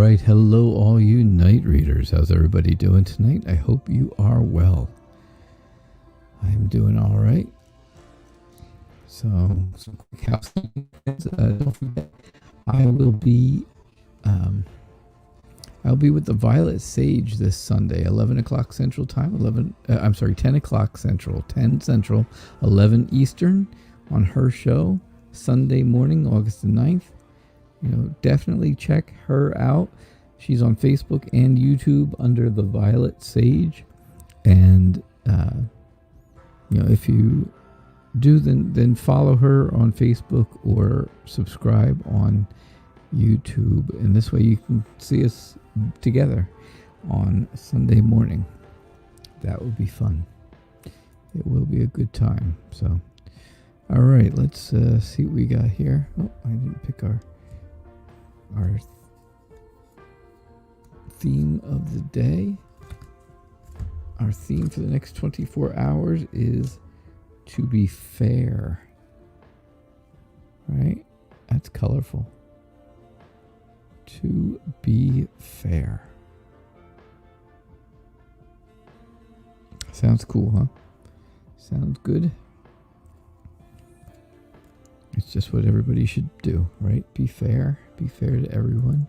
right. Hello, all you night readers. How's everybody doing tonight? I hope you are well. I'm doing all right. So, some quick housekeeping. Don't forget, I'll be with the Violet Sage this Sunday, 11 o'clock Central Time, 10 o'clock Central, 10 Central, 11 Eastern on her show, Sunday morning, August the 9th. Definitely check her out. She's on Facebook and YouTube under the Violet Sage. And, if you do, then follow her on Facebook or subscribe on YouTube. And this way you can see us together on Sunday morning. That will be fun. It will be a good time. So, all right, let's see what we got here. Oh, I didn't pick our theme of the day. Our theme for the next 24 hours is to be fair. Right? That's colorful. To be fair. Sounds cool, huh? Sounds good. It's just what everybody should do, right? Be fair. Be fair to everyone.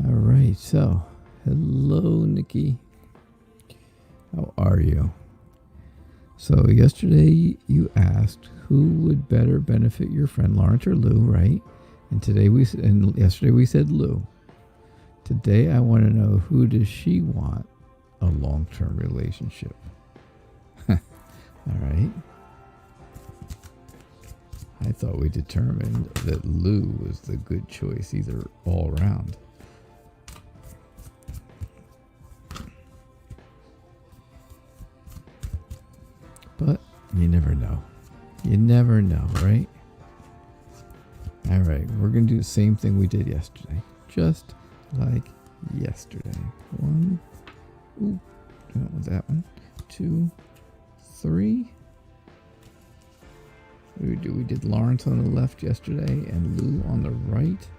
All right. So, hello, Nikki. How are you? So, yesterday you asked who would better benefit your friend, Lawrence or Lou, right? And yesterday we said Lou. Today I want to know, who does she want a long-term relationship? All right. I thought we determined that Lou was the good choice, either all around. But you never know. You never know, right? All right, we're going to do the same thing we did yesterday. Just like yesterday. 1, ooh, that was that one. 2, 3. We did Lawrence on the left yesterday and Lou on the right.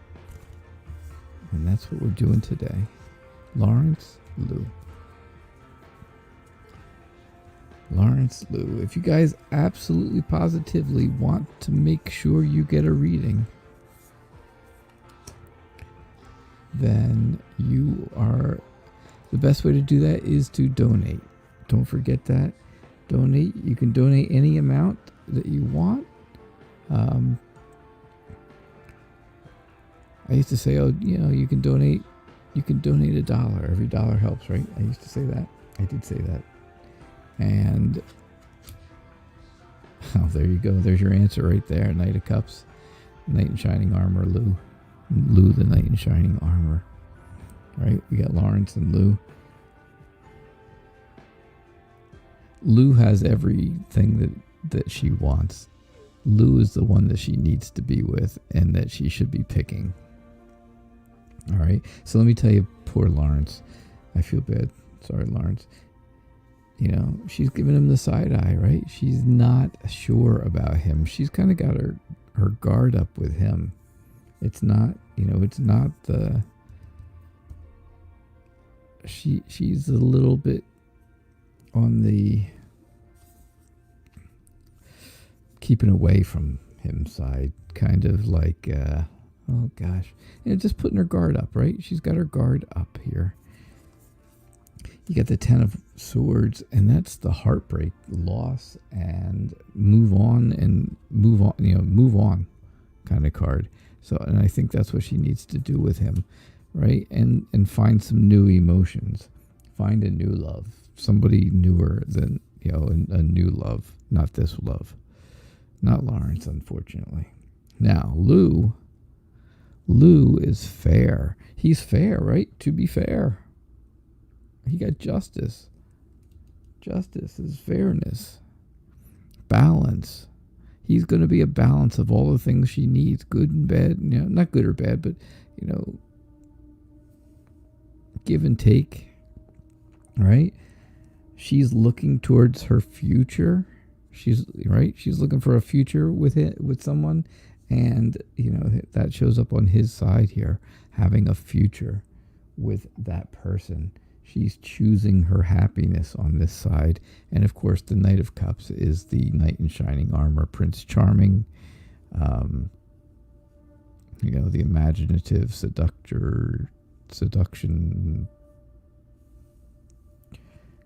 And that's what we're doing today. Lawrence, Lou. Lawrence, Lou. If you guys absolutely positively want to make sure you get a reading, then the best way to do that is to donate. Don't forget that. Donate. You can donate any amount that you want. I used to say, you can donate $1. Every dollar helps, right? I used to say that. I did say that. And there you go. There's your answer right there. Knight of Cups, Knight in Shining Armor, Lou. Lou, the Knight in Shining Armor. Right? We got Lawrence and Lou. Lou has everything that she wants. Lou is the one that she needs to be with and that she should be picking. All right. So let me tell you, poor Lawrence. I feel bad. Sorry, Lawrence. She's giving him the side eye, right? She's not sure about him. She's kind of got her guard up with him. It's not, it's not the... She's a little bit on the keeping away from him side, kind of like, oh gosh, just putting her guard up, right? She's got her guard up here. You get the 10 of Swords, and that's the heartbreak, loss, and move on kind of card. So, and I think that's what she needs to do with him, right? And find some new emotions, find a new love, somebody newer than, a new love, not this love. Not Lawrence, unfortunately. Now, Lou is fair. He's fair, right? To be fair. He got justice. Justice is fairness. Balance. He's going to be a balance of all the things she needs, good and bad. Not good or bad, but, give and take. Right? She's looking towards her future. She's looking for a future with someone, And, that shows up on his side here, having a future with that person. She's choosing her happiness on this side. And of course, the Knight of Cups is the knight in shining armor, Prince Charming, the imaginative seduction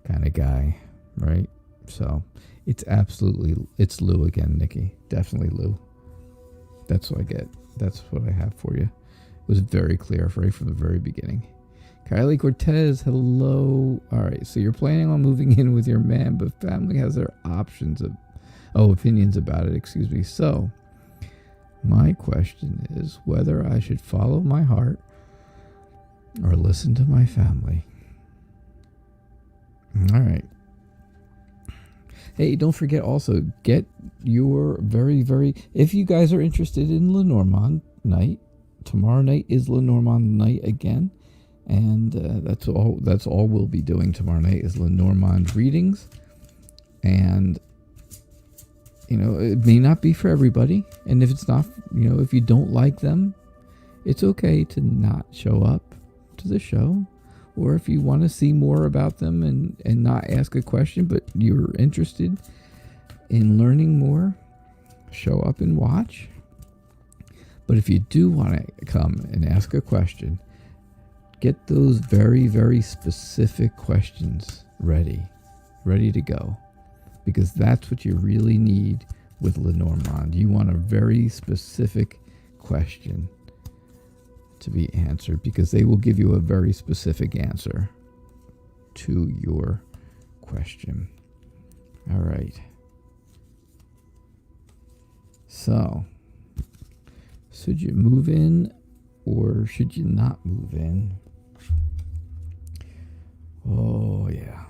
kind of guy, right? So it's Lou again, Nikki. Definitely Lou. That's what I get. That's what I have for you. It was very clear right from the very beginning. Kylie Cortez, hello. All right, so you're planning on moving in with your man, but family has their opinions about it, excuse me. So, my question is whether I should follow my heart or listen to my family. All right. Hey, don't forget also, get your if you guys are interested in Lenormand night, tomorrow night is Lenormand night again. And that's all we'll be doing tomorrow night is Lenormand readings. And, it may not be for everybody. And if it's not, if you don't like them, it's okay to not show up to the show. Or if you want to see more about them and not ask a question, but you're interested in learning more, show up and watch. But if you do want to come and ask a question, get those very, very specific questions ready to go. Because that's what you really need with Lenormand. You want a very specific question to be answered, because they will give you a very specific answer to your question. All right. So, should you move in or should you not move in? Oh, yeah.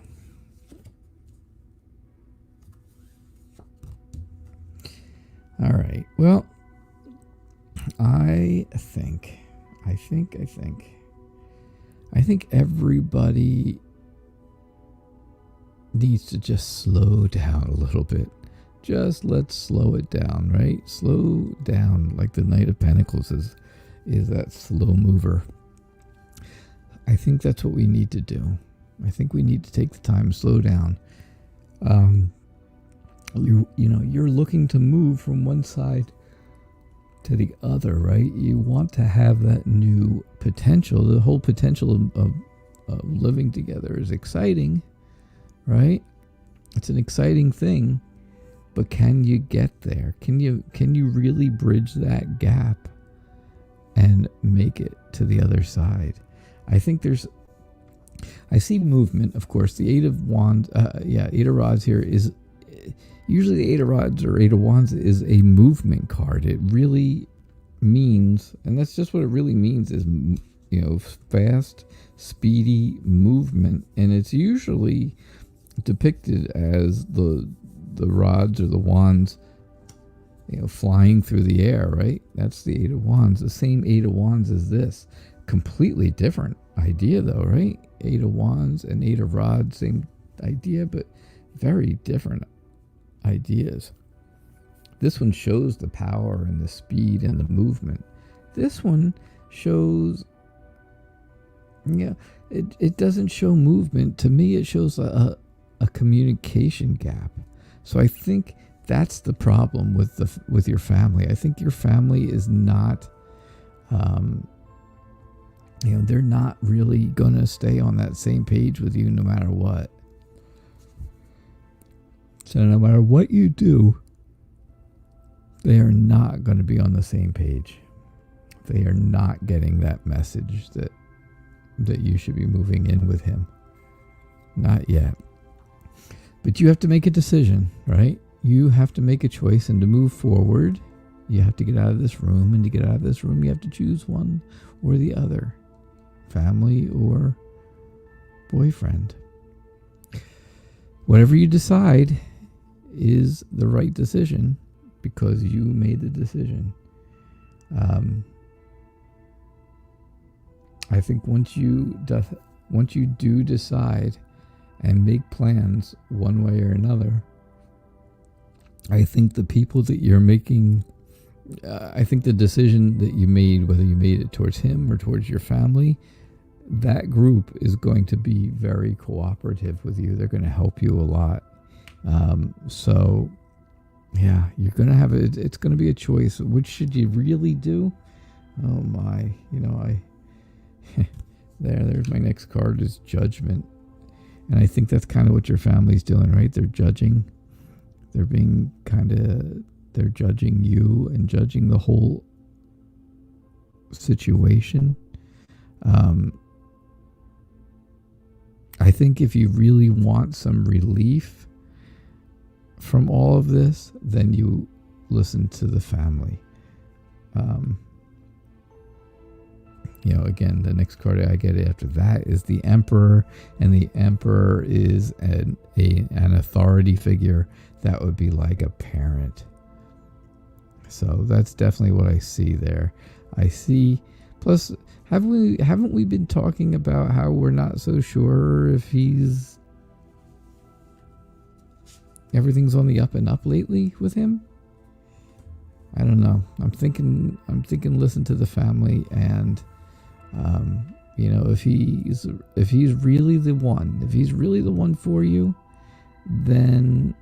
All right. Well, I think everybody needs to just slow down a little bit. Just let's slow it down, right? Slow down, like the Knight of Pentacles is that slow mover. I think that's what we need to do. I think we need to take the time to slow down. You're looking to move from one side to the other, right? You want to have that new potential. The whole potential of living together is exciting, right? It's an exciting thing, but can you get there? Can you really bridge that gap and make it to the other side? I see movement, of course. The Eight of Wands, Eight of Rods here is usually the Eight of Rods or Eight of Wands is a movement card. It really means, and that's just what it really means, is fast, speedy movement, and it's usually depicted as the rods or the wands, flying through the air, right? That's the Eight of Wands. The same Eight of Wands as this. Completely different idea, though, right? Eight of Wands and Eight of Rods, same idea, but very different ideas. This one shows the power and the speed and the movement. This one shows, it doesn't show movement. To me, it shows a communication gap. So I think that's the problem with your family. I think your family is not, they're not really going to stay on that same page with you no matter what. So no matter what you do, they are not going to be on the same page. They are not getting that message that you should be moving in with him. Not yet. But you have to make a decision, right? You have to make a choice, and to move forward, you have to get out of this room, and to get out of this room, you have to choose one or the other. Family or boyfriend. Whatever you decide is the right decision because you made the decision. I think once you do decide and make plans one way or another, I think the people that you're making I think the decision that you made, whether you made it towards him or towards your family, that group is going to be very cooperative with you. They're going to help you a lot. So, yeah, you're going to have it. It's going to be a choice. Which should you really do? Oh my, there's my next card is Judgment. And I think that's kind of what your family's doing, right? They're judging. They're judging you and judging the whole situation. I think if you really want some relief from all of this, then you listen to the family. Again, the next card I get after that is the Emperor, and the Emperor is an authority figure that would be like a parent. So that's definitely what I see there. I see. Plus, haven't we been talking about how we're not so sure if everything's on the up and up lately with him? I don't know. I'm thinking listen to the family, and if he's really the one for you, then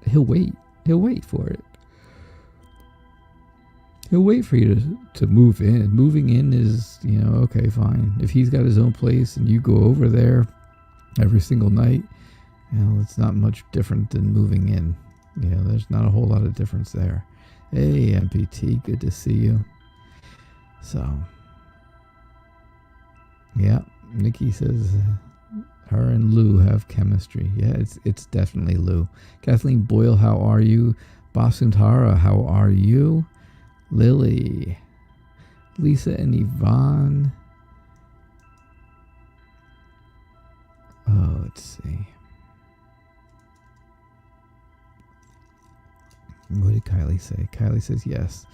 he'll wait for it. He'll wait for you to move in. Moving in is, okay, fine. If he's got his own place and you go over there every single night, it's not much different than moving in. There's not a whole lot of difference there. Hey, MPT, good to see you. So, yeah, Nikki says her and Lou have chemistry. Yeah, it's definitely Lou. Kathleen Boyle, how are you? Basuntara, how are you? Lily, Lisa and Yvonne. Oh, let's see. What did Kylie say? Kylie says yes.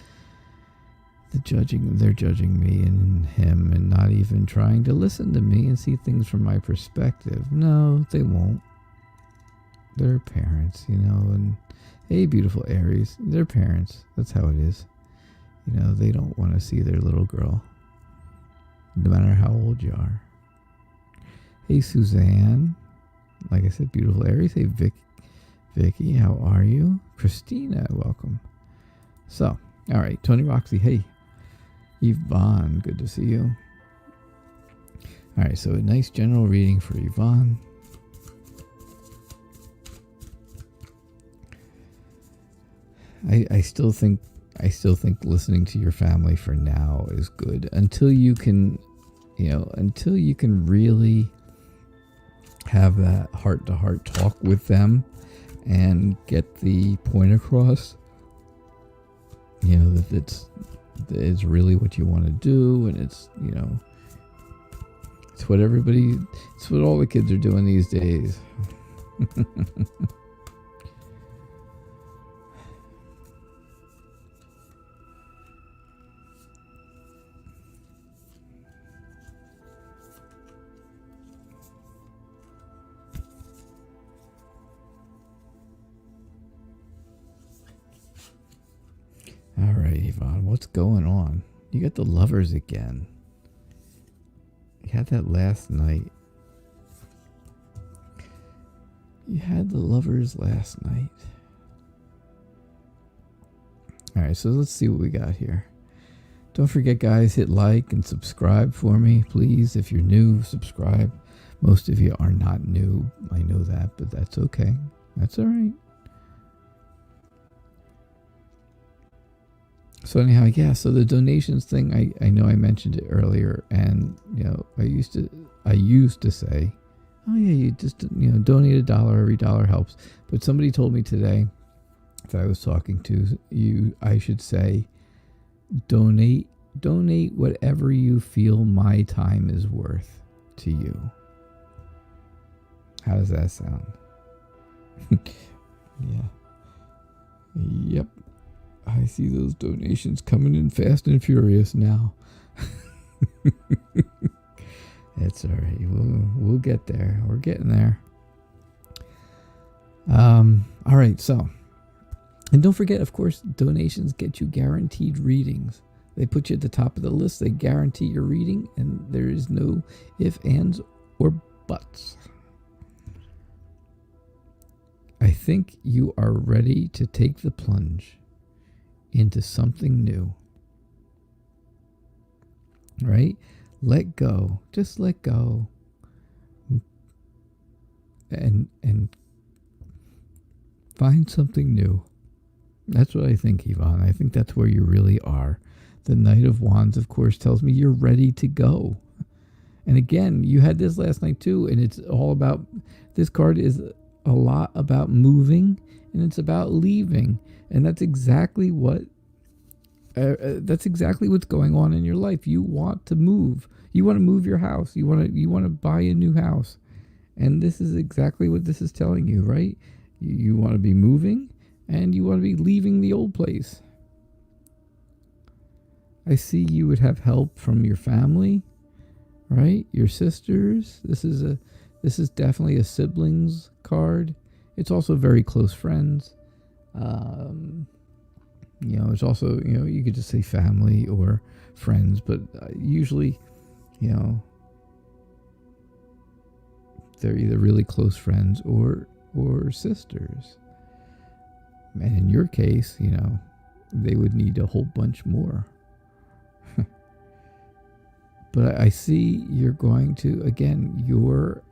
They're judging me and him and not even trying to listen to me and see things from my perspective. No, they won't. They're parents, and hey, beautiful Aries, they're parents. That's how it is. They don't want to see their little girl, no matter how old you are. Hey, Suzanne. Like I said, beautiful Aries. Hey, Vicky, how are you? Christina, welcome. So, all right, Tony Roxy, hey. Yvonne, good to see you. All right, so a nice general reading for Yvonne. I still think listening to your family for now is good until you can really have that heart-to-heart talk with them and get the point across, that it's really what you want to do, and it's what all the kids are doing these days. All right, Yvonne, what's going on? You got the Lovers again. You had that last night. You had the Lovers last night. All right, so let's see what we got here. Don't forget, guys, hit like and subscribe for me, please. If you're new, subscribe. Most of you are not new. I know that, but that's okay. That's all right. So anyhow, yeah, so the donations thing, I know I mentioned it earlier, and I used to say, oh yeah, you just donate $1, every dollar helps. But somebody told me today that I was talking to you, I should say, donate whatever you feel my time is worth to you. How does that sound? Yeah. Yep. I see those donations coming in fast and furious now. It's all right. We'll get there. We're getting there. All right. So And don't forget, of course, donations get you guaranteed readings. They put you at the top of the list. They guarantee your reading, and there is no ifs, ands, or buts. I think you are ready to take the plunge into something new. Right? Let go. Just let go. And find something new. That's what I think, Yvonne. I think that's where you really are. The Knight of Wands, of course, tells me you're ready to go. And again, you had this last night too, and it's all about, this card is a lot about moving, and it's about leaving. And that's exactly what's going on in your life. You want to move. You want to move your house. You want to buy a new house. And this is exactly what this is telling you, right? You want to be moving, and you want to be leaving the old place. I see you would have help from your family, right? Your sisters. This is definitely a siblings card. It's also very close friends. It's also, you could just say family or friends, but usually, they're either really close friends or sisters. And in your case, they would need a whole bunch more. But I see you're going to, again, your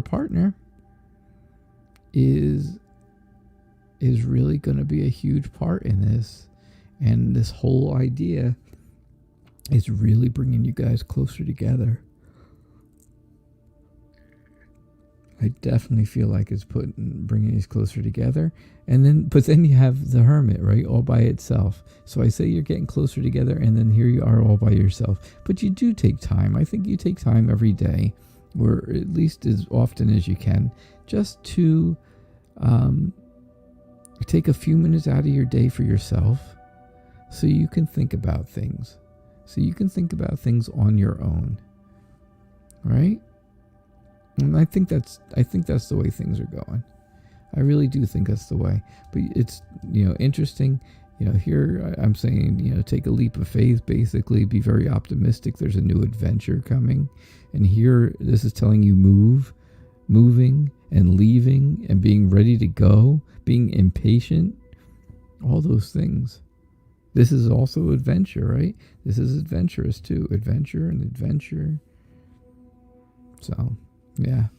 partner is really going to be a huge part in this. And this whole idea is really bringing you guys closer together. I definitely feel like it's bringing us closer together. But then you have the Hermit, right? All by itself. So I say you're getting closer together, and then here you are all by yourself. But you do take time. I think you take time every day, or at least as often as you can, just to take a few minutes out of your day for yourself, so you can think about things. So you can think about things on your own. Right? And I think that's the way things are going. I really do think that's the way. But it's, interesting. Here I'm saying, take a leap of faith, basically. Be very optimistic. There's a new adventure coming. And here, this is telling you moving and leaving and being ready to go, being impatient, all those things. This is also adventure, right? This is adventurous too. Adventure and adventure. So, yeah,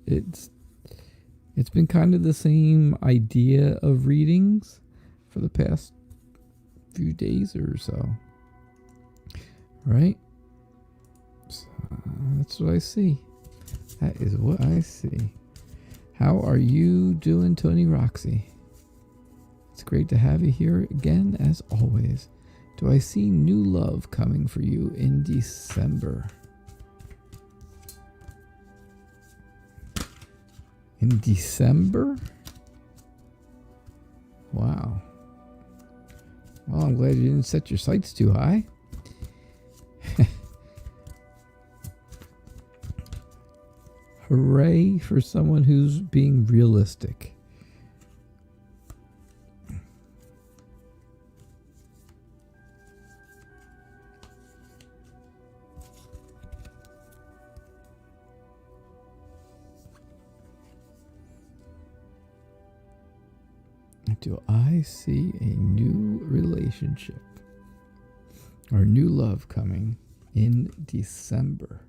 it's been kind of the same idea of readings for the past few days or so, right? So that's what I see. That is what I see. How are you doing, Tony Roxy? It's great to have you here again, as always. Do I see new love coming for you in December? In December? Wow. Well, I'm glad you didn't set your sights too high. Hooray for someone who's being realistic. Do I see a new relationship or new love coming in December?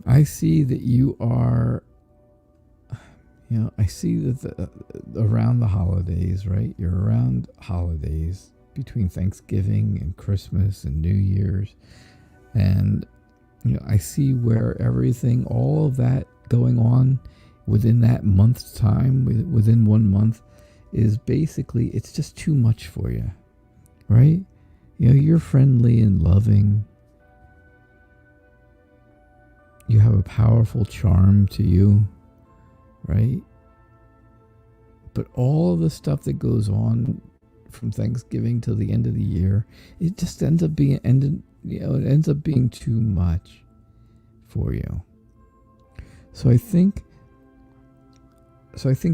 I see that you are, I see that around the holidays, right? You're around holidays between Thanksgiving and Christmas and New Year's. And, I see where everything, all of that going on within that month's time, within 1 month, is basically, it's just too much for you, right? You're friendly and loving. You have a powerful charm to you, right? But all of the stuff that goes on from Thanksgiving till the end of the year, it just ends up being too much for you. So I think,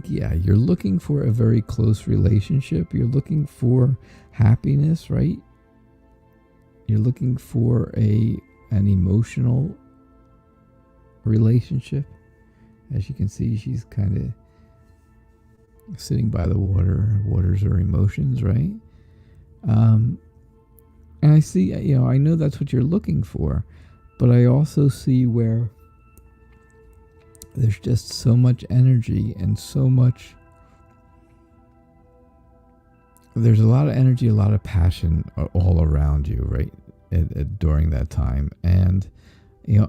yeah, you're looking for a very close relationship. You're looking for happiness, right? You're looking for an emotional relationship. As you can see, she's kind of sitting by the water. Water's her emotions, right? And I see, I know that's what you're looking for, but I also see where there's just so much energy and so much. There's a lot of energy, a lot of passion all around you, right? During that time. And,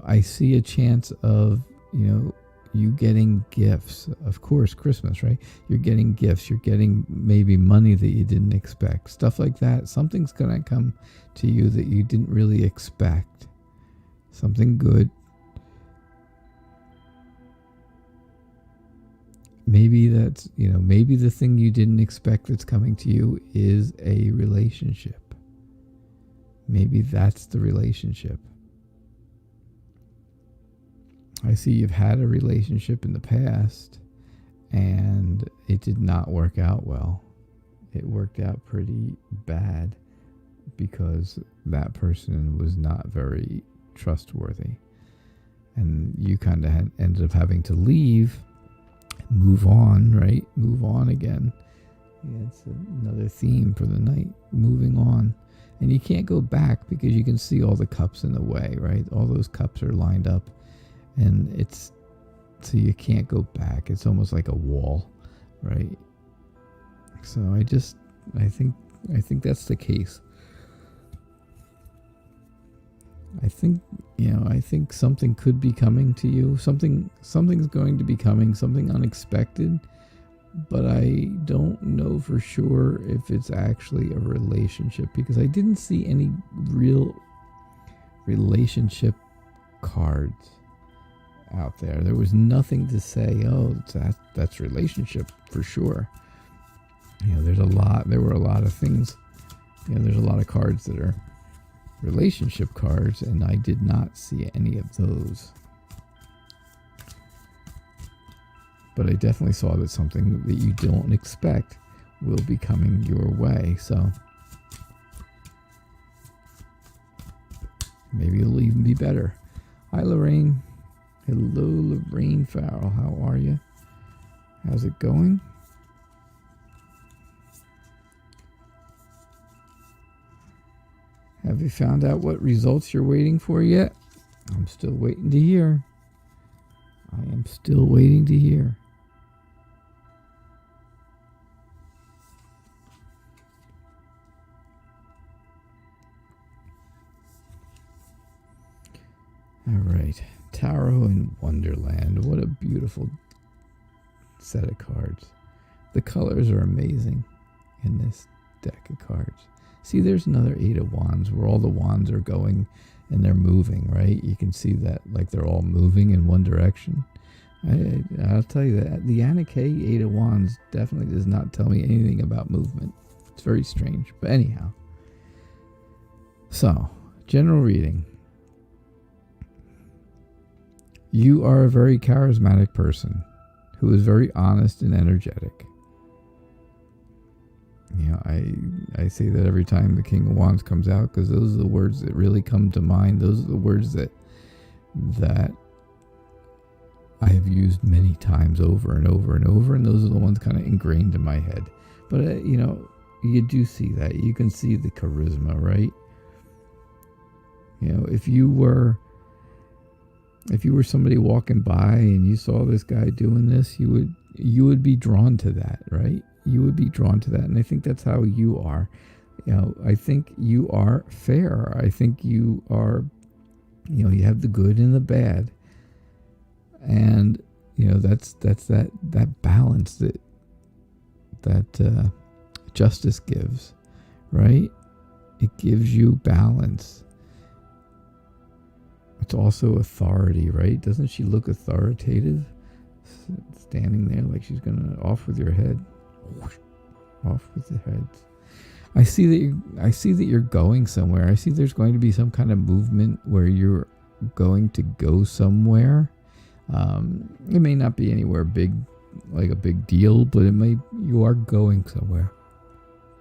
I see a chance of, you getting gifts. Of course, Christmas, right? You're getting gifts. You're getting maybe money that you didn't expect. Stuff like that. Something's going to come to you that you didn't really expect. Something good. Maybe that's, maybe the thing you didn't expect that's coming to you is a relationship. Maybe that's the relationship. I see you've had a relationship in the past and it did not work out well. It worked out pretty bad because that person was not very trustworthy. And you kind of ended up having to leave, move on, right? Move on again. Yeah, it's another theme for the night, moving on. And you can't go back because you can see all the cups in the way, right? All those cups are lined up. And so you can't go back. It's almost like a wall, right? So I think that's the case. I think something could be coming to you. Something's going to be coming, something unexpected, but I don't know for sure if it's actually a relationship because I didn't see any real relationship cards out there. There was nothing to say, oh, that's relationship for sure. There were a lot of things. There's a lot of cards that are relationship cards, and I did not see any of those. But I definitely saw that something that you don't expect will be coming your way. So maybe it'll even be better. Hi, Lorraine. Hello, Lorraine Farrell. How are you? How's it going? Have you found out what results you're waiting for yet? I'm still waiting to hear. I am still waiting to hear. All right. Tarot in Wonderland. What a beautiful set of cards. The colors are amazing in this deck of cards. See, there's another 8 of Wands where all the wands are going and they're moving, right? You can see that like they're all moving in one direction. I'll tell you that the Anna K 8 of Wands definitely does not tell me anything about movement. It's very strange. But anyhow. So, general reading. You are a very charismatic person who is very honest and energetic. I say that every time the King of Wands comes out because those are the words that really come to mind. Those are the words that I have used many times over and over and over, and those are the ones kind of ingrained in my head. But, you do see that. You can see the charisma, right? If you were somebody walking by and you saw this guy doing this, you would be drawn to that, right? You would be drawn to that. And I think that's how you are. I think you are fair. I think you are, you have the good and the bad. And, that's that balance that justice gives, right? It gives you balance. It's also authority, right? Doesn't she look authoritative? Standing there like she's going to off with your head. Off with the heads. I see that you're going somewhere. I see there's going to be some kind of movement where you're going to go somewhere. It may not be anywhere big, like a big deal, but you are going somewhere.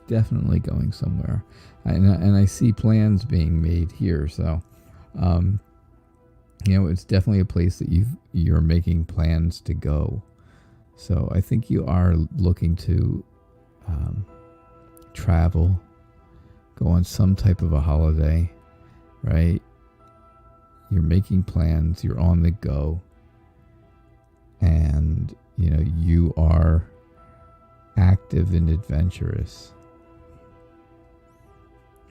Definitely going somewhere. And I see plans being made here. So, it's definitely a place that you're making plans to go. So I think you are looking to travel, go on some type of a holiday, right? You're making plans, you're on the go, and you are active and adventurous.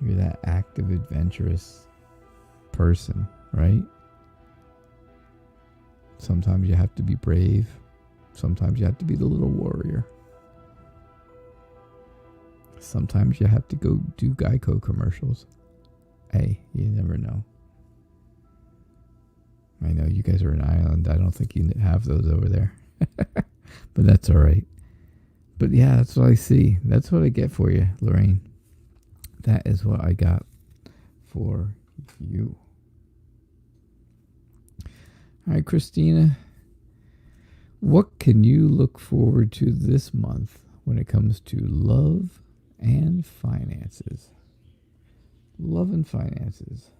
You're that active, adventurous person, right? Sometimes you have to be brave. Sometimes you have to be the little warrior. Sometimes you have to go do Geico commercials. Hey, you never know. I know you guys are an island. I don't think you have those over there. But that's all right. But yeah, that's what I see. That's what I get for you, Lorraine. That is what I got for you. All right, Christina. What can you look forward to this month when it comes to love and finances? Love and finances.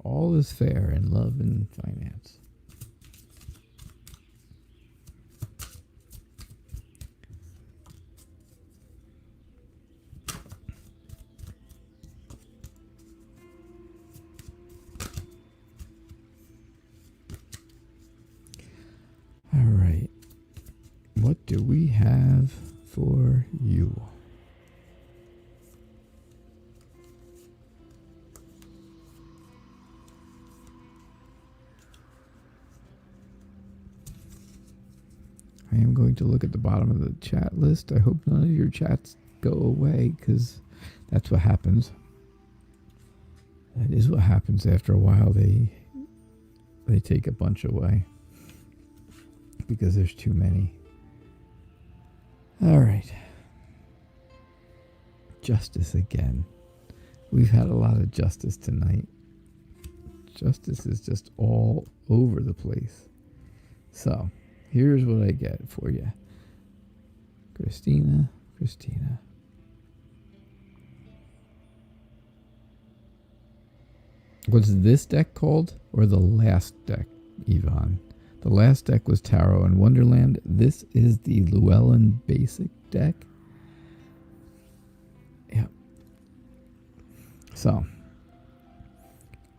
All is fair in love and finance. All right. What do we have for you? I am going to look at the bottom of the chat list. I hope none of your chats go away, because that's what happens. That is what happens after a while. They take a bunch away because there's too many. All right. Justice again. We've had a lot of justice tonight. Justice is just all over the place. So, here's what I get for you. Christina. What's this deck called? Or the last deck, Yvonne? The last deck was Tarot and Wonderland. This is the Llewellyn basic deck. Yeah. So,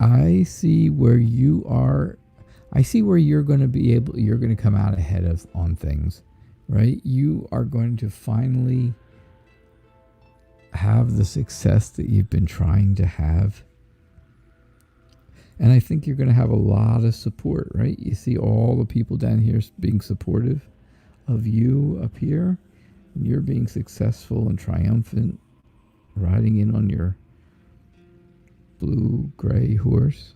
I see where you are. I see where you're going to come out ahead on things, right? You are going to finally have the success that you've been trying to have. And I think you're going to have a lot of support, right? You see all the people down here being supportive of you up here. And you're being successful and triumphant, riding in on your blue-gray horse.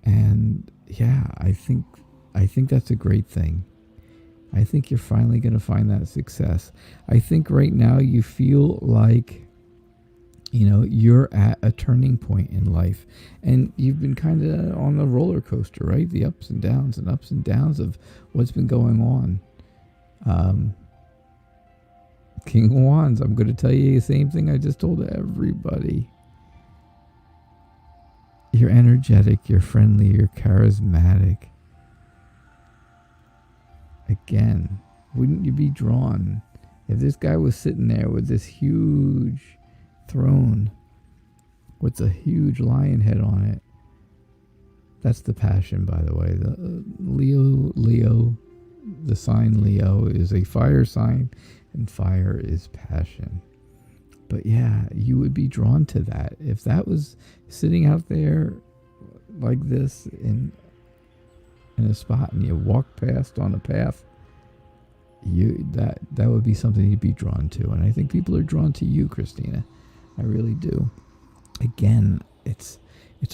And yeah, I think that's a great thing. I think you're finally going to find that success. I think right now you feel like you're at a turning point in life, and you've been kind of on the roller coaster, right? The ups and downs of what's been going on. King of Wands, I'm going to tell you the same thing I just told everybody. You're energetic, you're friendly, you're charismatic. Again, wouldn't you be drawn if this guy was sitting there with this huge throne with a huge lion head on it? That's the passion, by the way. The Leo, the sign Leo is a fire sign, and fire is passion. But yeah, you would be drawn to that. If that was sitting out there like this in a spot and you walk past on a path, that would be something you'd be drawn to. And I think people are drawn to you, Christina. I really do. Again, it's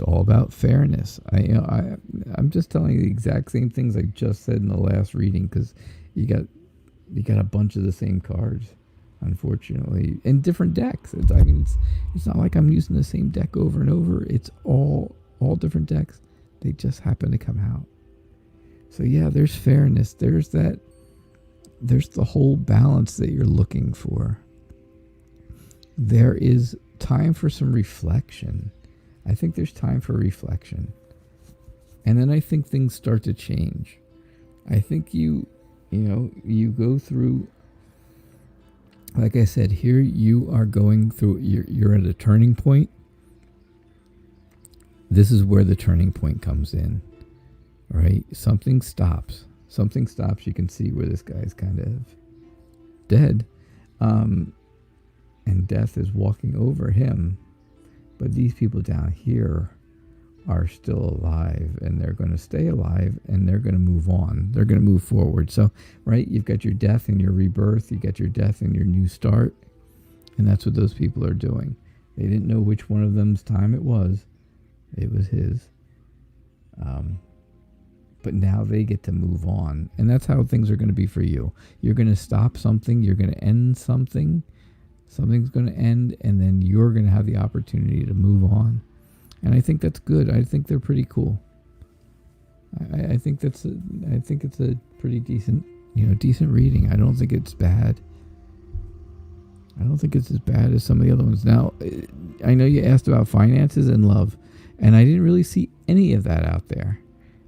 all about fairness. I'm just telling you the exact same things I just said in the last reading, because you got a bunch of the same cards. unfortunately, in different decks. It's not like I'm using the same deck over and over. It's all different decks. They just happen to come out. So yeah, there's fairness. There's the whole balance that you're looking for. There is time for some reflection. I think there's time for reflection. And then I think things start to change. I think you go through, like I said, here you are going through, you're at a turning point. This is where the turning point comes in, right? Something stops. You can see where this guy's kind of dead. And death is walking over him. But these people down here are still alive, and they're going to stay alive, and they're going to move on. They're going to move forward. So, right, you've got your death and your rebirth. You got your death and your new start. And that's what those people are doing. They didn't know which one of them's time it was. It was his. But now they get to move on. And that's how things are going to be for you. You're going to stop something. You're going to end something. Something's going to end, and then you're going to have the opportunity to move on. And I think that's good. I think they're pretty cool. I think it's a pretty decent reading. I don't think it's bad. I don't think it's as bad as some of the other ones. Now, I know you asked about finances and love, and I didn't really see any of that out there.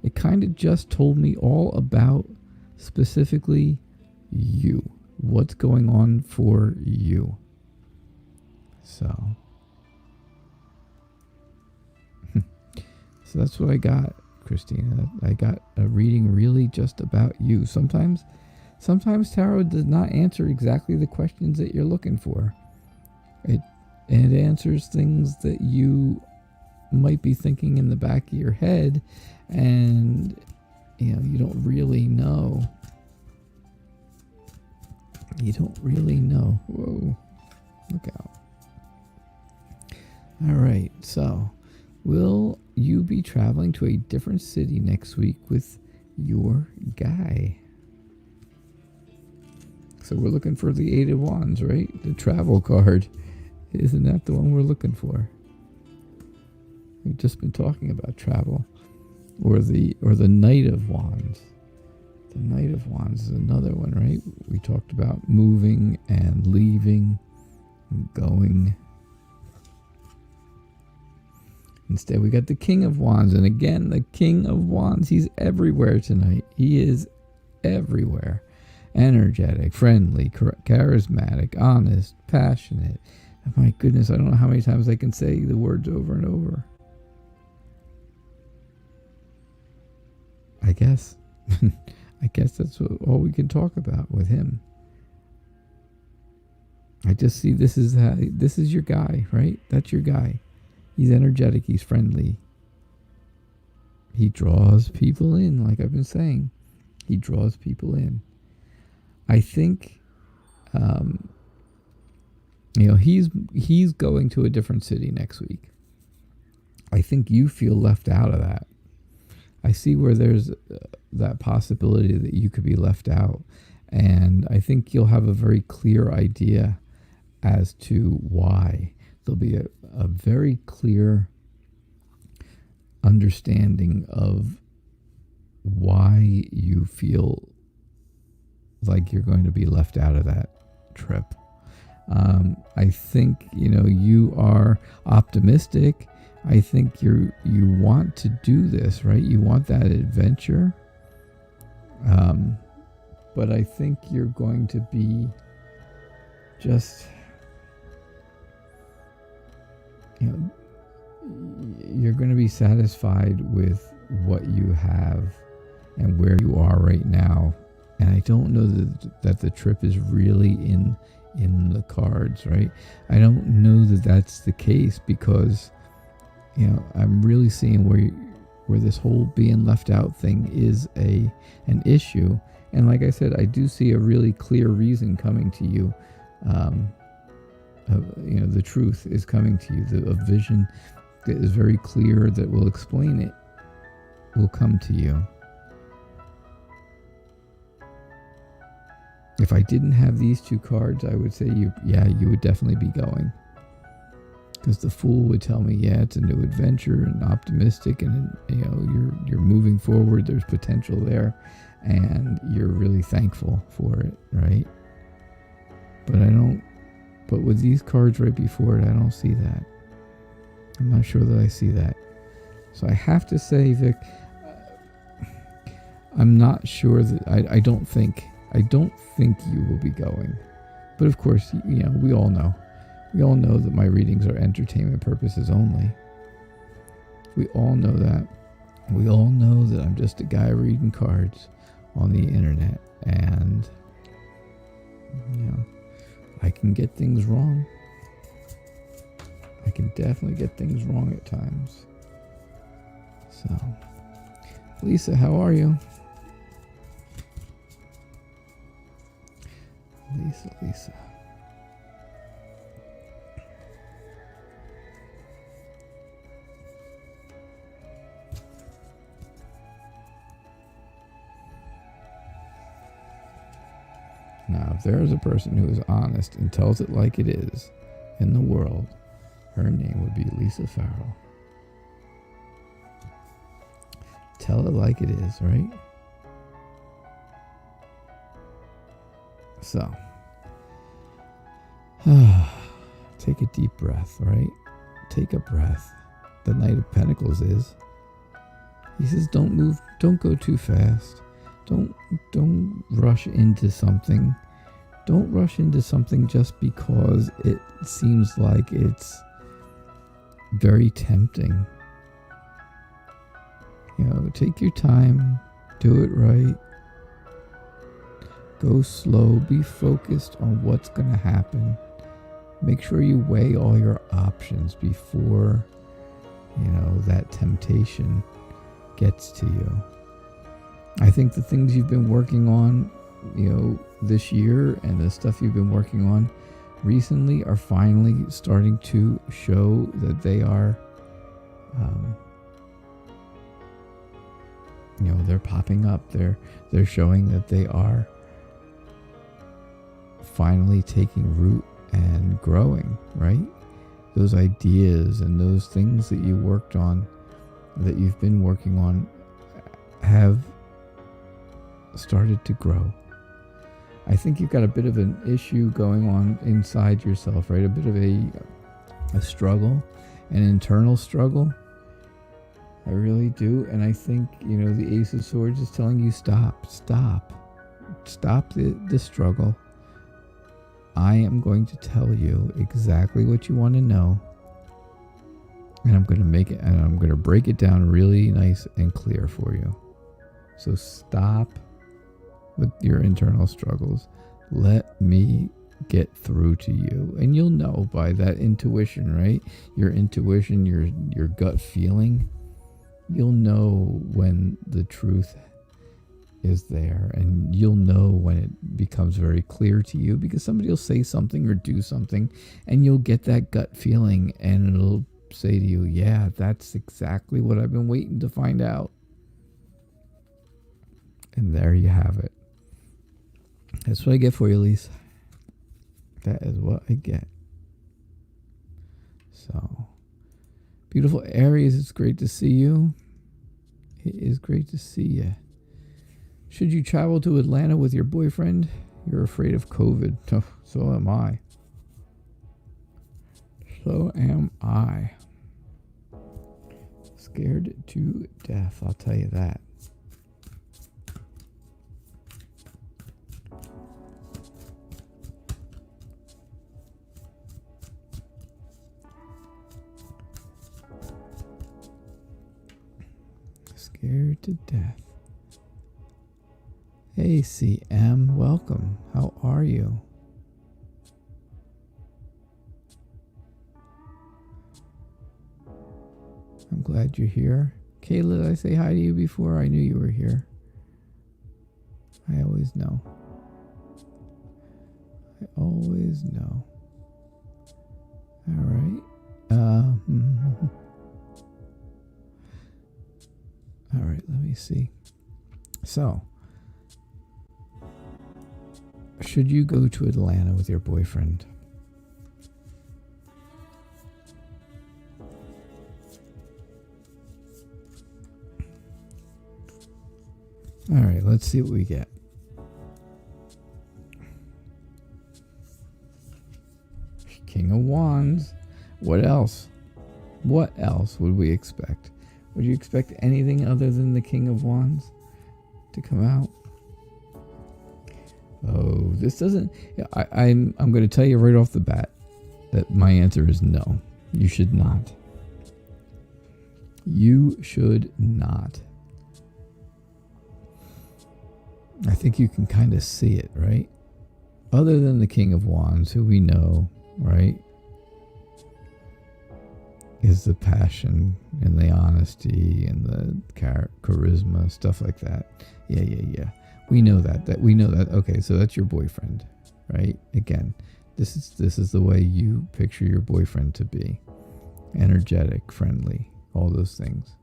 It kind of just told me all about specifically you. What's going on for you. So that's what I got, Christina. I got a reading really just about you. Sometimes tarot does not answer exactly the questions that you're looking for. It answers things that you might be thinking in the back of your head, and you don't really know. You don't really know. Whoa, look out. All right, so will you be traveling to a different city next week with your guy? So we're looking for the Eight of Wands, right? The travel card. Isn't that the one we're looking for? We've just been talking about travel. Or the Knight of Wands. The Knight of Wands is another one, right? We talked about moving and leaving and going. Instead, we got the King of Wands. And again, the King of Wands, he's everywhere tonight. He is everywhere. Energetic, friendly, charismatic, honest, passionate. Oh my goodness, I don't know how many times I can say the words over and over. I guess. I guess that's all we can talk about with him. I just see this is your guy, right? That's your guy. He's energetic. He's friendly. He draws people in, like I've been saying. He draws people in. I think, he's going to a different city next week. I think you feel left out of that. I see where there's that possibility that you could be left out. And I think you'll have a very clear idea as to why. There'll be a very clear understanding of why you feel like you're going to be left out of that trip. I think, you are optimistic. I think you want to do this, right? You want that adventure. But I think you're going to be just, you're going to be satisfied with what you have and where you are right now. And I don't know that the trip is really in the cards, right? I don't know that that's the case because, I'm really seeing where this whole being left out thing is an issue. And like I said, I do see a really clear reason coming to you. The truth is coming to you. A vision that is very clear that will explain it will come to you. If I didn't have these two cards, I would say you would definitely be going. Because the Fool would tell me, yeah, it's a new adventure and optimistic, and you're moving forward. There's potential there, and you're really thankful for it, right? But with these cards right before it, I don't see that. I'm not sure that I see that. So I have to say, Vic, I'm not sure that I don't think you will be going. But of course, we all know. We all know that my readings are entertainment purposes only. We all know that. We all know that I'm just a guy reading cards on the internet, and I can get things wrong. I can definitely get things wrong at times. So, Lisa, how are you? Lisa. Now, if there is a person who is honest and tells it like it is in the world, her name would be Lisa Farrell. Tell it like it is, right? So, take a deep breath, right? Take a breath. The Knight of Pentacles is. He says, don't move, don't go too fast. Don't rush into something. Don't rush into something just because it seems like it's very tempting. Take your time, do it right. Go slow, be focused on what's going to happen. Make sure you weigh all your options before, that temptation gets to you. I think the things you've been working on, this year, and the stuff you've been working on recently are finally starting to show that they are, they're popping up. They're showing that they are finally taking root and growing, right? Those ideas and those things that you worked on, that you've been working on, have started to grow. I think you've got a bit of an issue going on inside yourself, right? A bit of a struggle, an internal struggle. I really do. And I think, the Ace of Swords is telling you stop the struggle. I am going to tell you exactly what you want to know, and I'm going to make it, and I'm going to break it down really nice and clear for you. So stop with your internal struggles. Let me get through to you. And you'll know by that intuition, right? Your intuition, your gut feeling. You'll know when the truth is there, and you'll know when it becomes very clear to you, because somebody will say something or do something, and you'll get that gut feeling, and it'll say to you, yeah, that's exactly what I've been waiting to find out. And there you have it. That's what I get for you, Lisa. That is what I get. So, beautiful Aries, it's great to see you. It is great to see you. Should you travel to Atlanta with your boyfriend? You're afraid of COVID. Oh, so am I. So am I. Scared to death, I'll tell you that. Scared to death. Hey, CM, welcome. How are you? I'm glad you're here. Kayla, did I say hi to you before? I knew you were here. I always know. I always know. All right. All right, let me see. So, Should you go to Atlanta with your boyfriend? All right, let's see what we get. King of Wands. What else? What else would we expect? Would you expect anything other than the King of Wands to come out? Oh, this doesn't... I'm going to tell you right off the bat that my answer is no. You should not. You should not. I think you can kind of see it, right? Other than the King of Wands, who we know, right, is the passion and the honesty and the charisma, stuff like that. Yeah. We know that. We know that. Okay, so that's your boyfriend, right? Again, this is the way you picture your boyfriend to be. Energetic, friendly, all those things.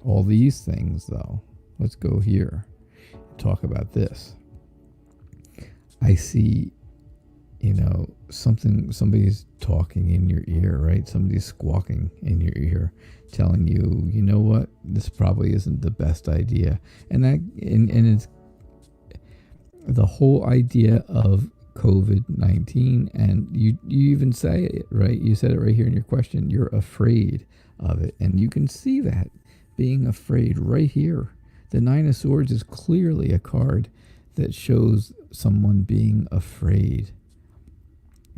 All these things, though. Let's go here. Talk about this. I see, somebody's talking in your ear, right? Somebody's squawking in your ear, telling you, you know what, this probably isn't the best idea. And it's the whole idea of COVID-19, and you even say it, right? You said it right here in your question. You're afraid of it, and you can see that being afraid right here. The Nine of Swords is clearly a card that shows someone being afraid,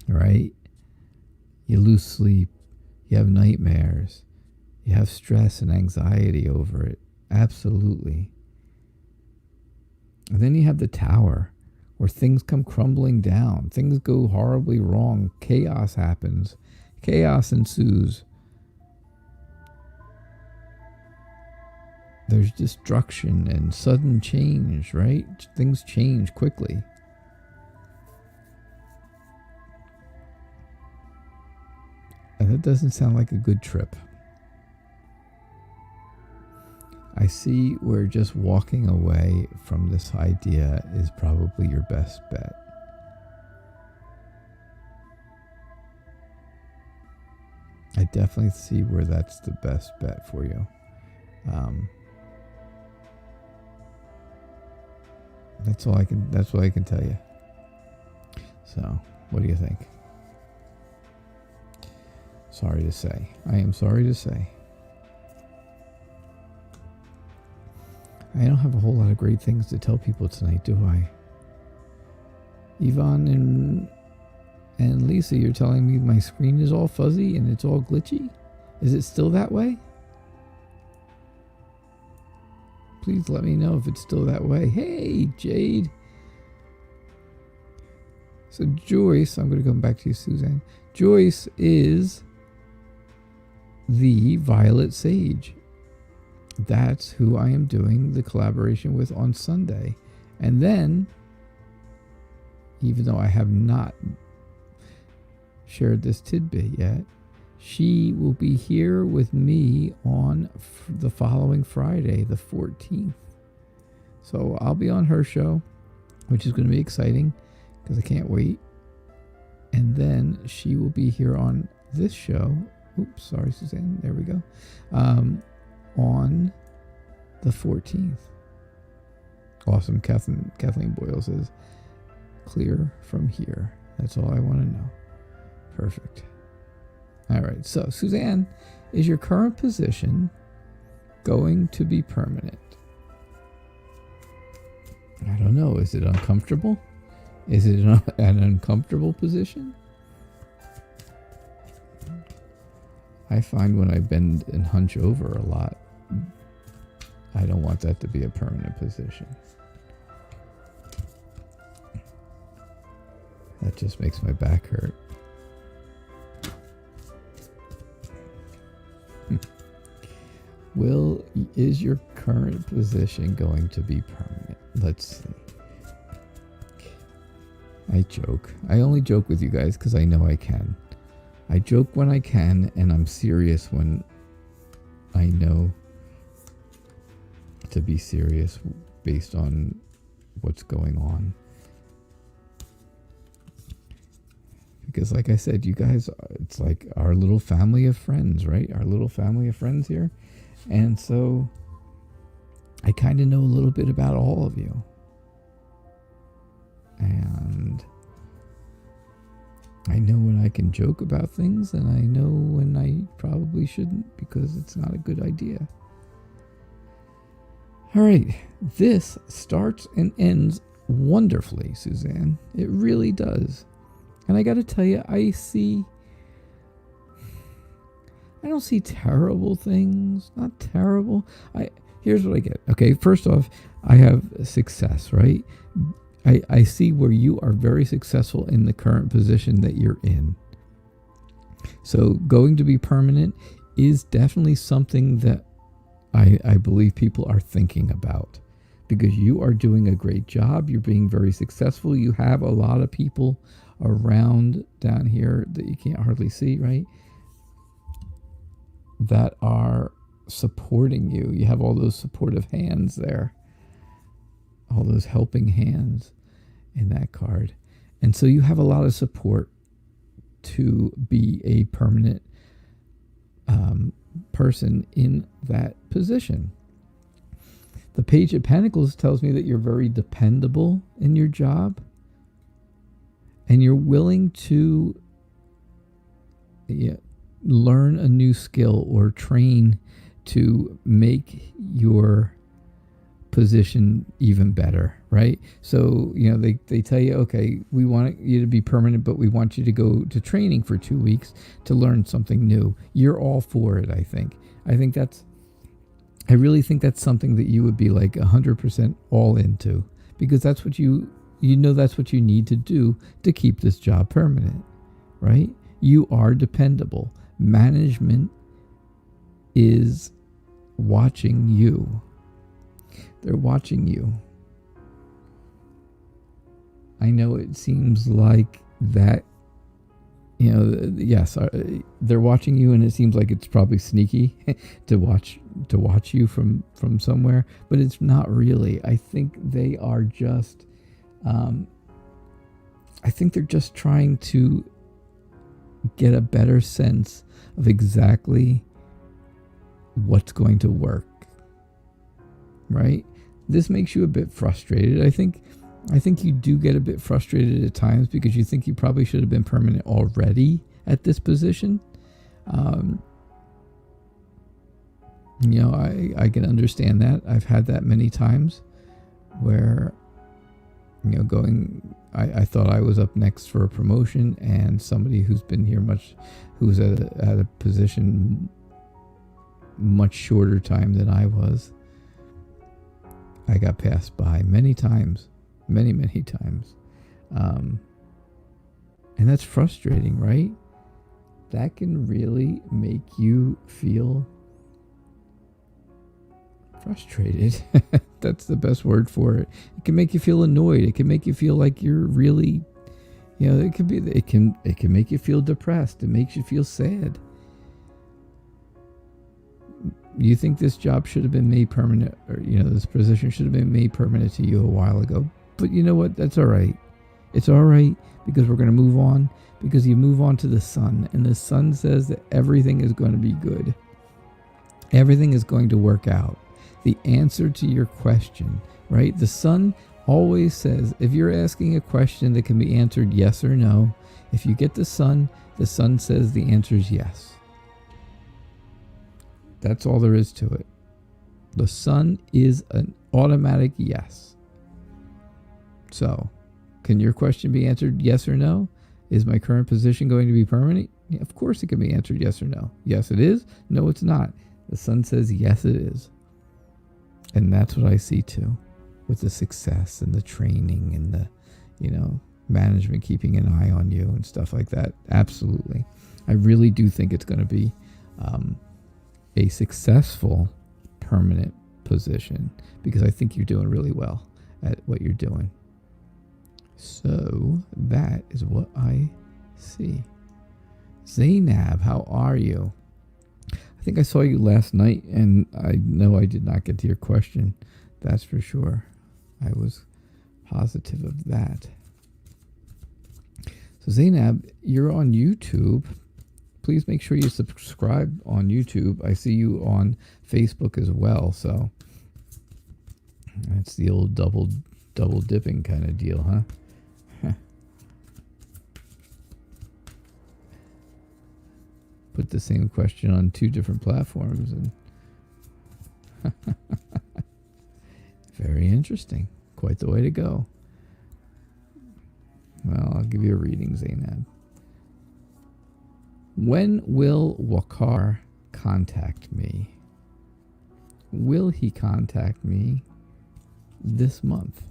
right? You lose sleep, you have nightmares, you have stress and anxiety over it. Absolutely. And then you have the Tower, where things come crumbling down. Things go horribly wrong. Chaos happens. Chaos ensues. There's destruction and sudden change, right? Things change quickly. And that doesn't sound like a good trip. I see where just walking away from this idea is probably your best bet. I definitely see where that's the best bet for you. That's all I can tell you. So, what do you think? Sorry to say. I am sorry to say. I don't have a whole lot of great things to tell people tonight, do I? Yvonne and Lisa, you're telling me my screen is all fuzzy and it's all glitchy? Is it still that way? Please let me know if it's still that way. Hey, Jade. So Joyce, I'm going to come back to you, Suzanne. Joyce is the Violet Sage. That's who I am doing the collaboration with on Sunday. And then, even though I have not shared this tidbit yet, she will be here with me on the following Friday, the 14th. So I'll be on her show, which is going to be exciting because I can't wait. And then she will be here on this show. Oops, sorry, Suzanne. There we go. On the 14th. Awesome. Kathleen Boyle says, clear from here. That's all I want to know. Perfect. All right. So, Suzanne, is your current position going to be permanent? I don't know. Is it uncomfortable? Is it an uncomfortable position? I find when I bend and hunch over a lot, I don't want that to be a permanent position. That just makes my back hurt. Is your current position going to be permanent? Let's see. I joke. I only joke with you guys because I know I can. I joke when I can, and I'm serious when I know to be serious based on what's going on. Because like I said, you guys, it's like our little family of friends, right? Our little family of friends here. And so I kind of know a little bit about all of you. And I know when I can joke about things, and I know when I probably shouldn't, because it's not a good idea. All right, this starts and ends wonderfully, Suzanne. It really does. And I got to tell you, I don't see terrible things. Not terrible. Here's what I get. Okay, first off, I have success, right? I see where you are very successful in the current position that you're in. So going to be permanent is definitely something that I believe people are thinking about, because you are doing a great job. You're being very successful. You have a lot of people around down here that you can't hardly see, right? That are supporting you. You have all those supportive hands there, all those helping hands in that card. And so you have a lot of support to be a permanent person in that position. The Page of Pentacles tells me that you're very dependable in your job, and you're willing to learn a new skill or train to make your position even better, right? So, they tell you, okay, we want you to be permanent, but we want you to go to training for 2 weeks to learn something new. You're all for it, I think. I really think that's something that you would be like 100% all into, because that's what that's what you need to do to keep this job permanent, right? You are dependable. Management is watching you. They're watching you. I know it seems like that, yes, they're watching you, and it seems like it's probably sneaky to watch you from somewhere, but it's not really. I think they are just, I think they're just trying to get a better sense of exactly what's going to work, right? This makes you a bit frustrated. I think you do get a bit frustrated at times, because you think you probably should have been permanent already at this position. I can understand that. I've had that many times where, I thought I was up next for a promotion, and somebody who's been here who's at a position much shorter time than I was, I got passed by many times. Many times. And that's frustrating, right? That can really make you feel frustrated. That's the best word for it. It can make you feel annoyed. It can make you feel like you're really, it can make you feel depressed. It makes you feel sad. You think this job should have been made permanent, or this position should have been made permanent to you a while ago. But you know what? That's all right. It's all right, because we're going to move on, because you move on to the sun, and the sun says that everything is going to be good. Everything is going to work out. The answer to your question, right? The sun always says, if you're asking a question that can be answered yes or no, if you get the sun says the answer is yes. That's all there is to it. The sun is an automatic yes. So, can your question be answered yes or no? Is my current position going to be permanent? Yeah, of course it can be answered yes or no. Yes, it is. No, it's not. The sun says yes, it is. And that's what I see too, with the success and the training and the, management keeping an eye on you and stuff like that. Absolutely. I really do think it's going to be a successful permanent position, because I think you're doing really well at what you're doing. So that is what I see. Zainab, how are you? I think I saw you last night, and I know I did not get to your question. That's for sure. I was positive of that. So Zainab, you're on YouTube. Please make sure you subscribe on YouTube. I see you on Facebook as well. So that's the old double dipping kind of deal, huh? Put the same question on two different platforms, and very interesting. Quite the way to go. Well, I'll give you a reading, Zainab. When will Wakar contact me? Will he contact me this month?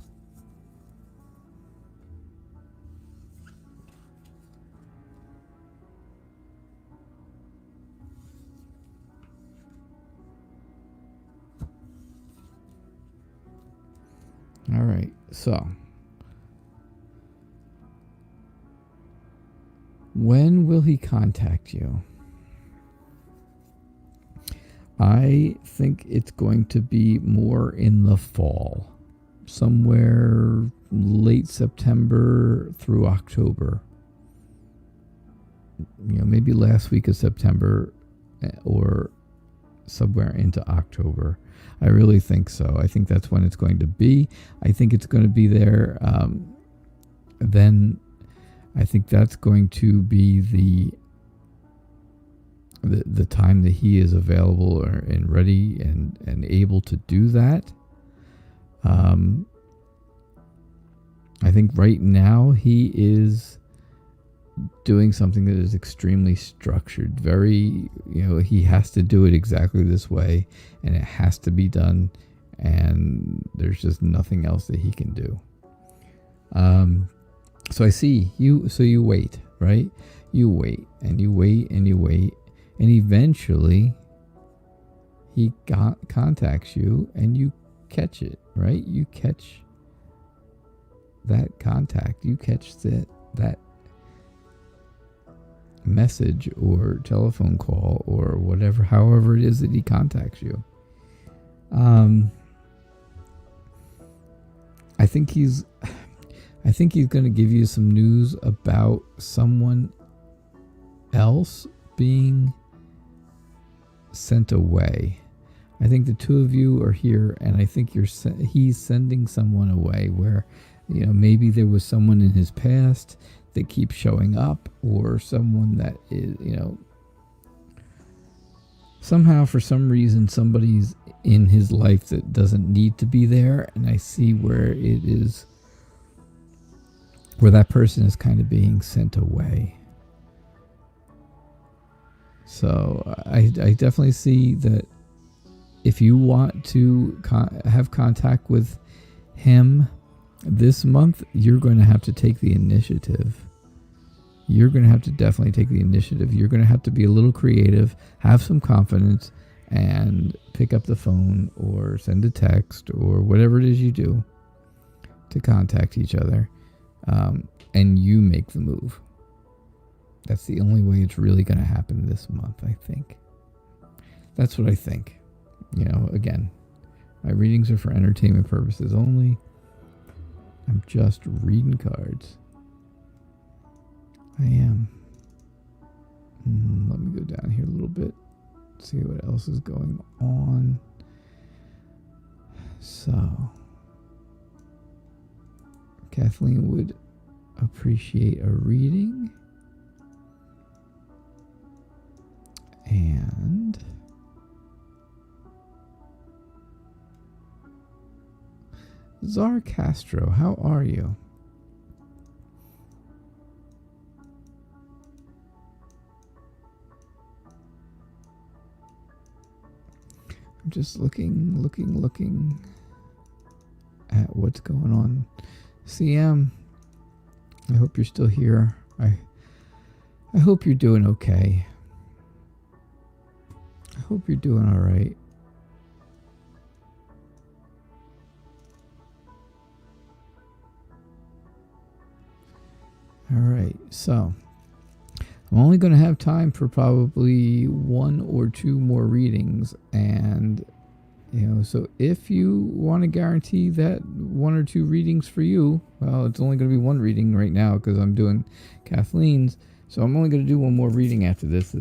All right, so when will he contact you? I think it's going to be more in the fall, somewhere late September through October. Maybe last week of September or somewhere into October. I really think so. I think that's when it's going to be. I think it's going to be there. Then I think that's going to be the time that he is available and ready and able to do that. I think right now he is doing something that is extremely structured. Very, he has to do it exactly this way, and it has to be done, and there's just nothing else that he can do. So I see you. So you wait, right? You wait and you wait and you wait, and eventually he contacts you, and you catch it, right? You catch that contact. You catch that message or telephone call or whatever, however it is that he contacts you. I think he's going to give you some news about someone else being sent away. I think the two of you are here, and I think he's sending someone away where, maybe there was someone in his past that keeps showing up, or someone that is, somehow for some reason somebody's in his life that doesn't need to be there, and I see where it is, where that person is kind of being sent away. So I definitely see that if you want to have contact with him this month, you're going to have to take the initiative. You're going to have to definitely take the initiative. You're going to have to be a little creative, have some confidence, and pick up the phone or send a text or whatever it is you do to contact each other. And you make the move. That's the only way it's really going to happen this month, I think. That's what I think. Again, my readings are for entertainment purposes only. I'm just reading cards. I am. Let me go down here a little bit, see what else is going on. So, Kathleen would appreciate a reading. And Czar Castro, how are you? I'm just looking at what's going on. CM, I hope you're still here. I hope you're doing okay. I hope you're doing all right. All right, so I'm only going to have time for probably one or two more readings, and So if you want to guarantee that 1 or 2 readings for you, well, it's only going to be 1 reading right now because I'm doing Kathleen's. So I'm only going to do 1 more reading after this.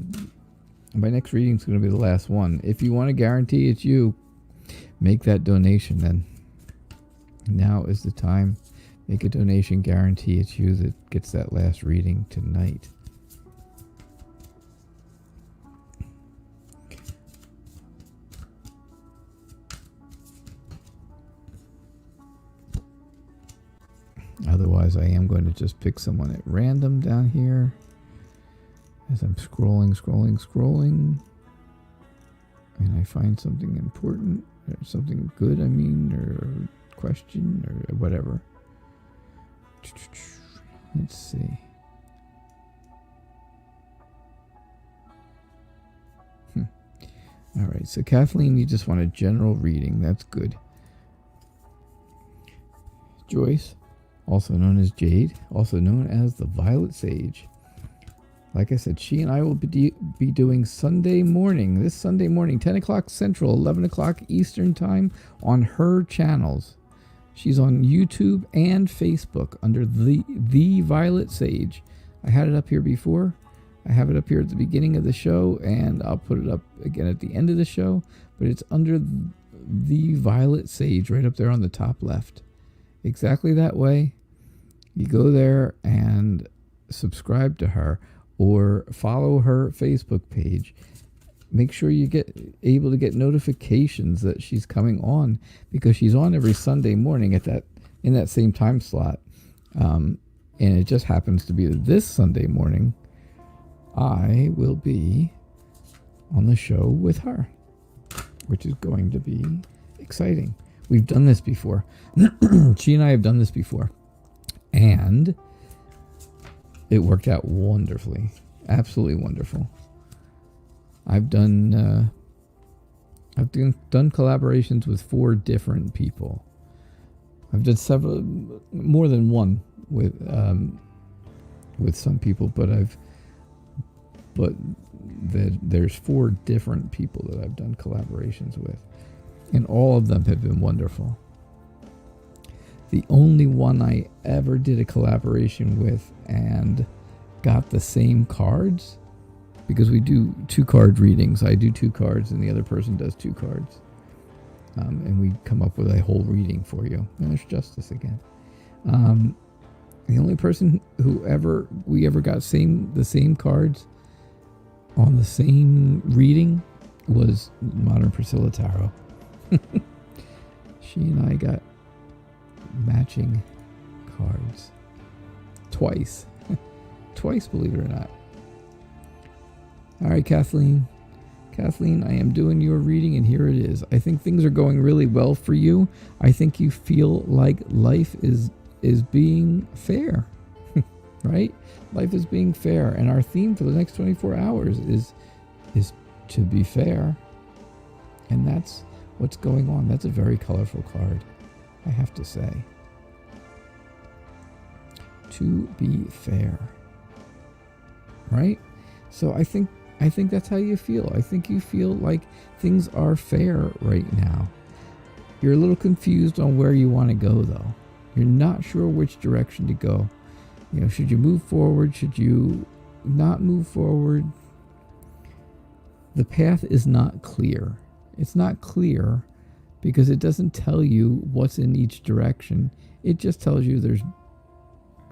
My next reading is going to be the last one. If you want to guarantee it's you, make that donation then. Now is the time. Make a donation, guarantee it's you that gets that last reading tonight. Otherwise, I am going to just pick someone at random down here as I'm scrolling. And I find something important, or something good, or question, or whatever. Let's see. All right, so Kathleen, you just want a general reading. That's good. Joyce, also known as Jade, also known as the Violet Sage. Like I said, she and I will be doing this Sunday morning, 10 o'clock Central, 11 o'clock Eastern Time on her channels. She's on YouTube and Facebook under the Violet Sage. I had it up here before. I have it up here at the beginning of the show, and I'll put it up again at the end of the show. But it's under the Violet Sage right up there on the top left. Exactly that way. You go there and subscribe to her or follow her Facebook page. Make sure you get able to get notifications that she's coming on, because she's on every Sunday morning in that same time slot. And it just happens to be that this Sunday morning I will be on the show with her, which is going to be exciting. We've done this before. She and I have done this before, and it worked out wonderfully. Absolutely wonderful. I've done collaborations with 4 different people. I've done more than one with some people, but there's 4 different people that I've done collaborations with, and all of them have been wonderful. The only one I ever did a collaboration with and got the same cards, because we do 2 card readings. I do 2 cards and the other person does 2 cards. And we come up with a whole reading for you. And there's Justice again. The only person we ever got the same cards on the same reading was Modern Priscilla Tarot. She and I got matching cards. Twice, believe it or not. All right, Kathleen, I am doing your reading, and here it is. I think things are going really well for you. I think you feel like life is being fair, right? Life is being fair, and our theme for the next 24 hours is to be fair, and that's what's going on. That's a very colorful card, I have to say. To be fair, right? So I think that's how you feel. I think you feel like things are fair right now. You're a little confused on where you want to go, though. You're not sure which direction to go. Should you move forward? Should you not move forward? The path is not clear. It's not clear because it doesn't tell you what's in each direction. It just tells you there's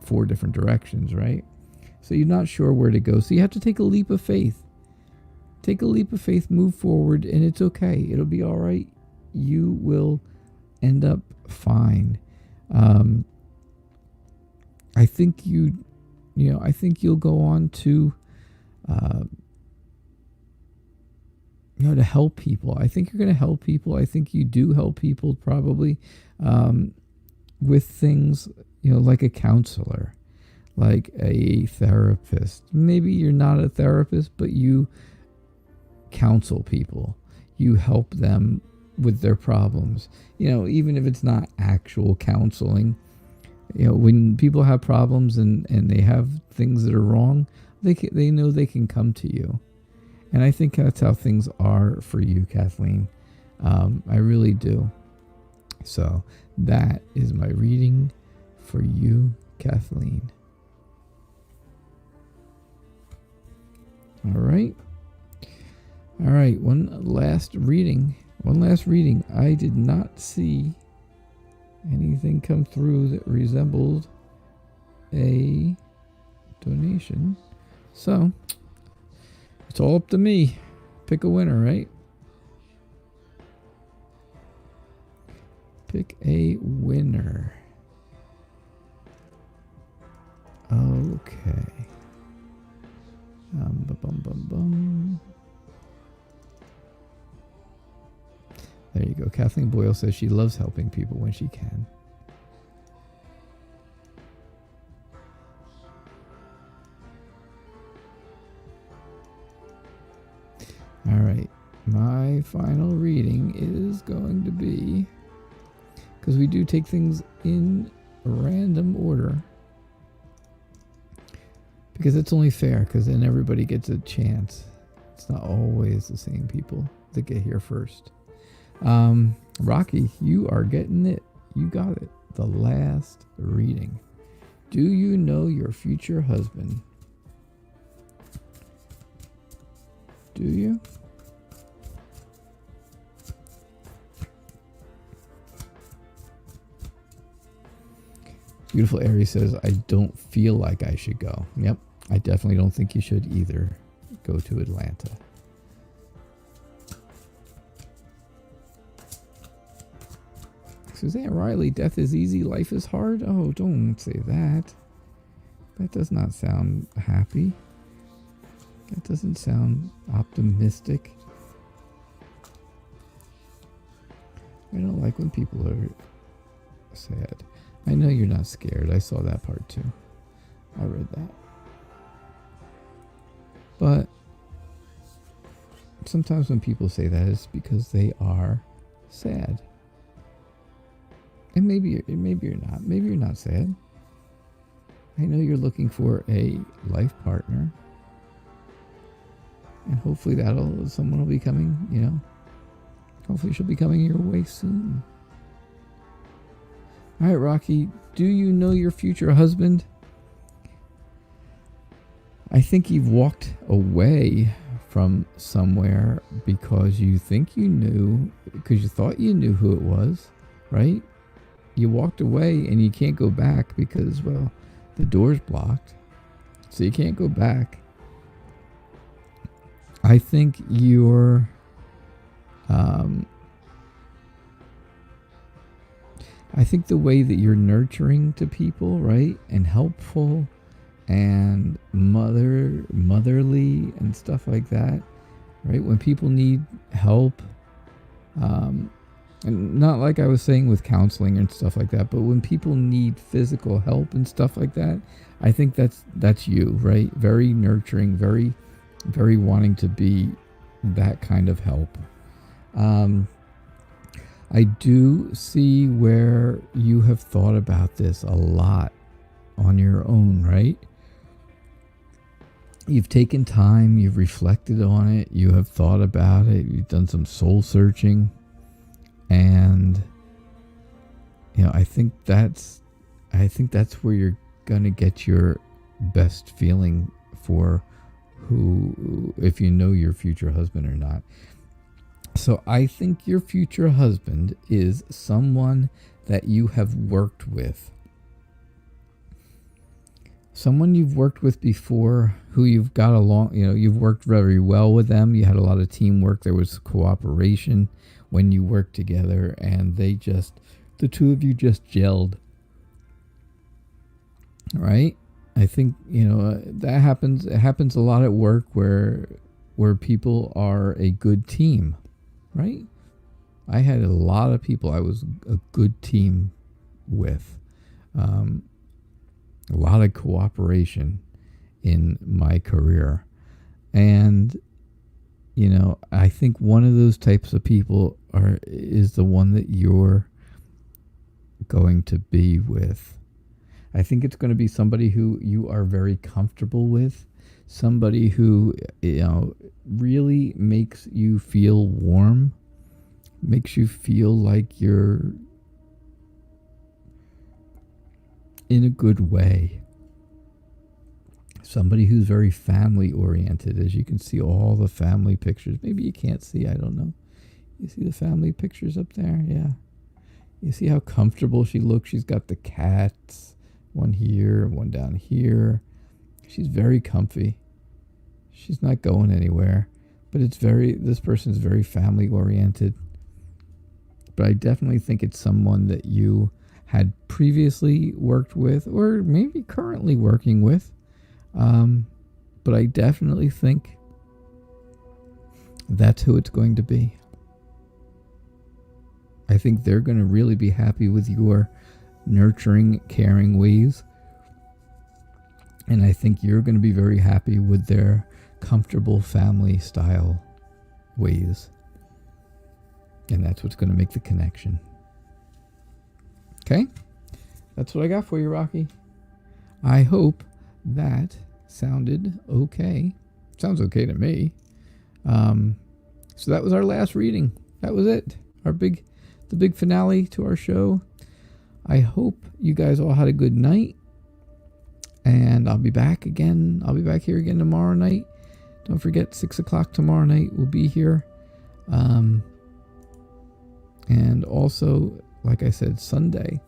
4 different directions, right? So you're not sure where to go. So you have to take a leap of faith. Take a leap of faith, move forward, and it's okay. It'll be all right. You will end up fine. I think I think you'll go on to to help people. I think you're going to help people. I think you do help people probably with things, like a counselor, like a therapist. Maybe you're not a therapist, but you counsel people. You help them with their problems. Even if it's not actual counseling, when people have problems and they have things that are wrong, they know they can come to you. And I think that's how things are for you, Kathleen. I really do. So that is my reading for you, Kathleen. All right. One last reading. I did not see anything come through that resembled a donation. So it's all up to me. Pick a winner, right? Pick a winner. Okay. There you go. Kathleen Boyle says she loves helping people when she can. All right. My final reading is going to be, because we do take things in random order, because it's only fair, because then everybody gets a chance. It's not always the same people that get here first. Rocky, you are getting it. You got it. The last reading. Do you know your future husband? Do you? Beautiful Aries says, I don't feel like I should go. Yep, I definitely don't think you should either go to Atlanta. Suzanne Riley, death is easy, life is hard. Oh, don't say that. That does not sound happy. That doesn't sound optimistic. I don't like when people are sad. I know you're not scared. I saw that part too. I read that. But sometimes when people say that, it's because they are sad. And maybe you're not. Maybe you're not sad. I know you're looking for a life partner. And hopefully someone will be coming, Hopefully she'll be coming your way soon. All right, Rocky, do you know your future husband? I think you've walked away from somewhere because you think you knew, because you thought you knew who it was, right? You walked away and you can't go back because, well, the door's blocked. So you can't go back. I think you're... I think the way that you're nurturing to people, right, and helpful and motherly and stuff like that, right, when people need help, and not like I was saying with counseling and stuff like that, but when people need physical help and stuff like that, I think that's you, right? Very nurturing, very, very wanting to be that kind of help. I do see where you have thought about this a lot on your own, right? You've taken time, you've reflected on it, you have thought about it, you've done some soul searching, and I think that's where you're gonna get your best feeling for who, if you know your future husband or not. So I think your future husband is someone that you have worked with. Someone you've worked with before, who you've got along, you've worked very well with them. You had a lot of teamwork. There was cooperation when you worked together, and the two of you just gelled. Right? I think, that happens. It happens a lot at work where people are a good team. Right? I had a lot of people I was a good team with. A lot of cooperation in my career. And, I think one of those types of people is the one that you're going to be with. I think it's going to be somebody who you are very comfortable with. Somebody who, really makes you feel warm, makes you feel like you're in a good way. Somebody who's very family oriented, as you can see all the family pictures. Maybe you can't see, I don't know. You see the family pictures up there? Yeah. You see how comfortable she looks? She's got the cats, one here, one down here. She's very comfy. She's not going anywhere. But this person's very family oriented. But I definitely think it's someone that you had previously worked with, or maybe currently working with. But I definitely think that's who it's going to be. I think they're going to really be happy with your nurturing, caring ways. And I think you're going to be very happy with their comfortable family style ways. And that's what's going to make the connection. Okay? That's what I got for you, Rocky. I hope that sounded okay. Sounds okay to me. So that was our last reading. That was it. The big finale to our show. I hope you guys all had a good night. And I'll be back again. I'll be back here again tomorrow night. Don't forget, 6 o'clock tomorrow night. We'll be here. And also, like I said, Sunday,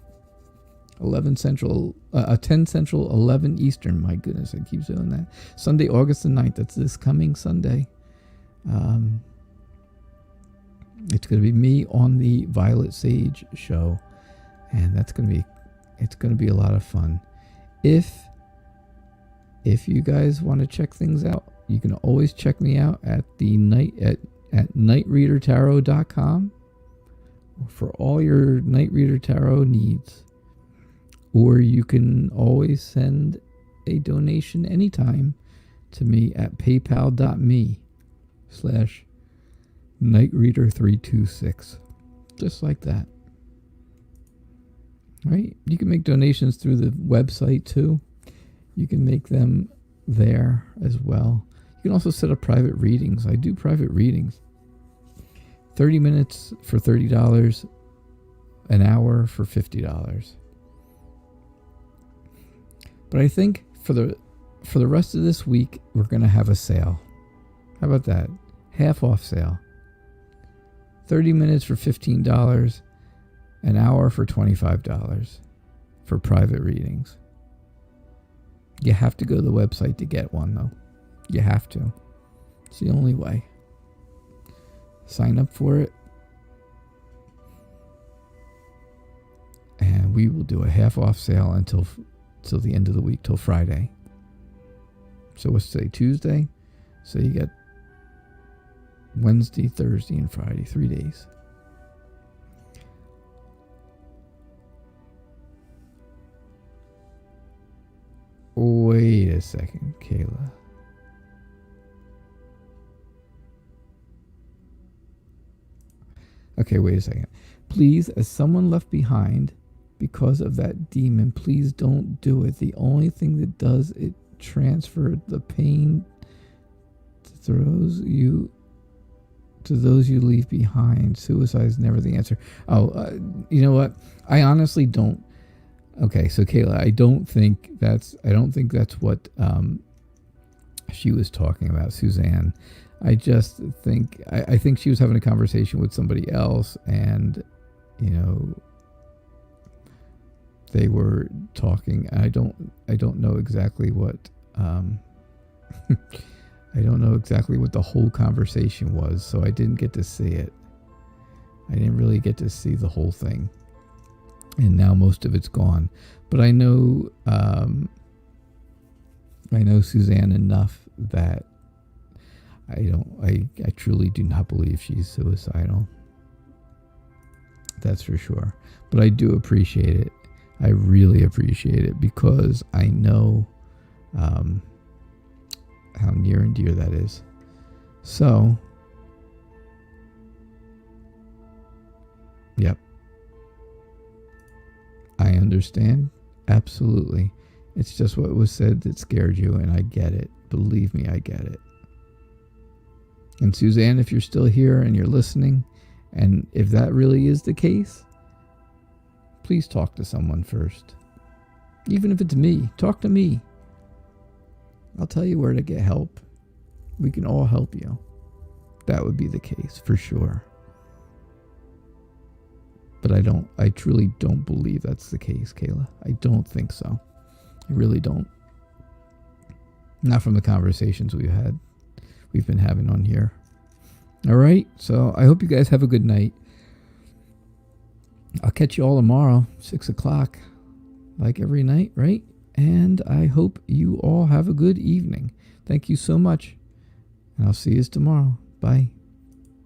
10 Central, 11 Eastern. My goodness, I keep doing that. Sunday, August the 9th. That's this coming Sunday. It's going to be me on the Violet Sage show. And it's going to be a lot of fun. If you guys want to check things out, you can always check me out at nightreadertarot.com for all your Night Reader Tarot needs. Or you can always send a donation anytime to me at paypal.me/nightreader326. Just like that. Right? You can make donations through the website too. You can make them there as well. You can also set up private readings. I do private readings. 30 minutes for $30, an hour for $50. But I think for the rest of this week, we're going to have a sale. How about that? Half off sale. 30 minutes for $15, an hour for $25 for private readings. You have to go to the website to get one, though. You have to. It's the only way. Sign up for it. And we will do a half off sale until the end of the week, till Friday. So what's today? Tuesday? So you get Wednesday, Thursday, and Friday. 3 days. Wait a second, Kayla. Okay, wait a second. Please, as someone left behind because of that demon, please don't do it. The only thing that does it transfer the pain to those you leave behind. Suicide is never the answer. You know what? I honestly don't. Okay, so Kayla, I don't think that's what she was talking about, Suzanne. I just think I think she was having a conversation with somebody else, and they were talking. I don't know exactly what I don't know exactly what the whole conversation was, so I didn't get to see it. I didn't really get to see the whole thing. And now most of it's gone. But I know Suzanne enough that I truly do not believe she's suicidal. That's for sure. But I do appreciate it. I really appreciate it, because I know how near and dear that is. So, yep. I understand. Absolutely. It's just what was said that scared you, and I get it. Believe me, I get it. And Suzanne, if you're still here and you're listening And if that really is the case, please talk to someone first. Even if it's me, talk to me. I'll tell you where to get help. We can all help you. That would be the case, for sure. But I truly don't believe that's the case, Kayla. I don't think so. I really don't. Not from the conversations we've been having on here. All right, so I hope you guys have a good night. I'll catch you all tomorrow, 6 o'clock, like every night, right? And I hope you all have a good evening. Thank you so much. And I'll see you tomorrow. Bye.